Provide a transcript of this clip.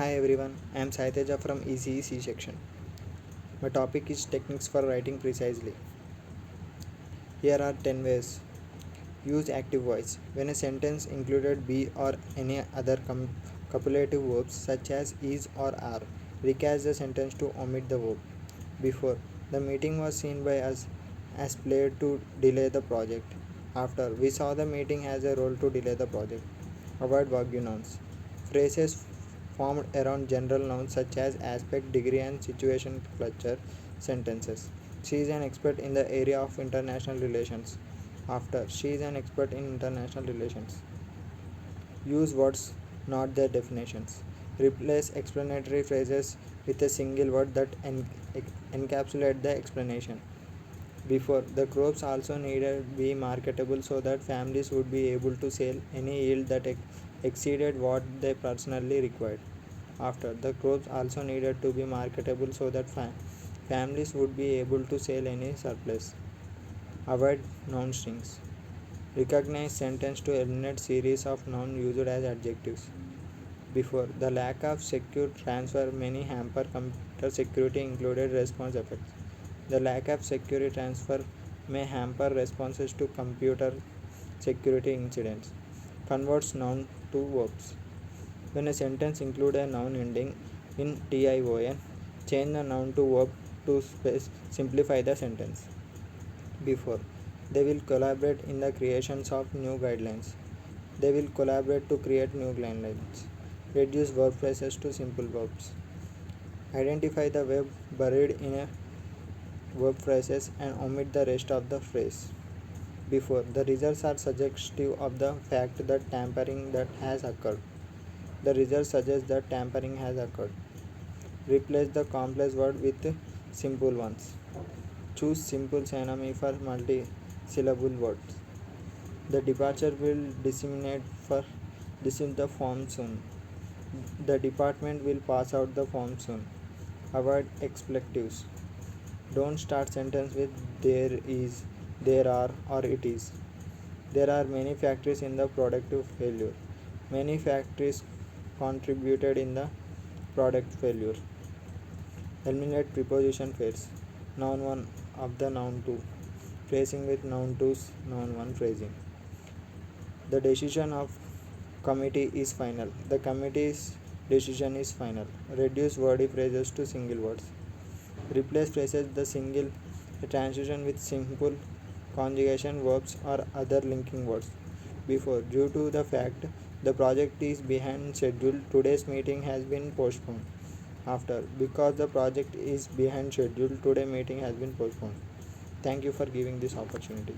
Hi everyone, I am Saiteja from ECE section. My topic is techniques for writing precisely. Here are 10 ways. Use active voice. When a sentence included be or any other copulative verbs such as is or are, recast the sentence to omit the verb. Before, the meeting was seen by us as played to delay the project. After, we saw the meeting as a role to delay the project. Avoid vague nouns. Phrases formed around general nouns such as aspect, degree, and situation cluster sentences. She is an expert in the area of international relations. After, she is an expert in international relations. Use words, not their definitions. Replace explanatory phrases with a single word that encapsulate the explanation. Before, the crops also needed to be marketable so that families would be able to sell any yield that exceeded what they personally required. After, the crops also needed to be marketable so that families would be able to sell any surplus. Avoid noun strings. Recognize sentence to eliminate series of nouns used as adjectives. Before, the lack of secure transfer many hamper computer security included response effects. The lack of secure transfer may hamper responses to computer security incidents. Converts noun to verbs. When a sentence includes a noun ending in tion, change the noun to verb to simplify the sentence. Before, they will collaborate in the creations of new guidelines. They will collaborate to create new guidelines. Reduce verb phrases to simple verbs. Identify the verb buried in a verb phrases and omit the rest of the phrase. Before, the results are suggestive of the fact that tampering that has occurred. The result suggests that tampering has occurred. Replace the complex word with simple ones. Choose simple synonym for multi-syllable words. The departure will disseminate for the form soon. The department will pass out the form soon. Avoid expletives. Don't start sentence with there is, there are, or it is. There are many factories in the productive failure. Many factories contributed in the product failure. Eliminate preposition pairs. Noun 1 of the noun 2. Phrasing with noun 2's noun 1 phrasing. The decision of committee is final. The committee's decision is final. Reduce wordy phrases to single words. Replace phrases the single transition with simple conjugation verbs or other linking words. Before, due to the fact the project is behind schedule, today's meeting has been postponed. After, because the project is behind schedule, today's meeting has been postponed. Thank you for giving this opportunity.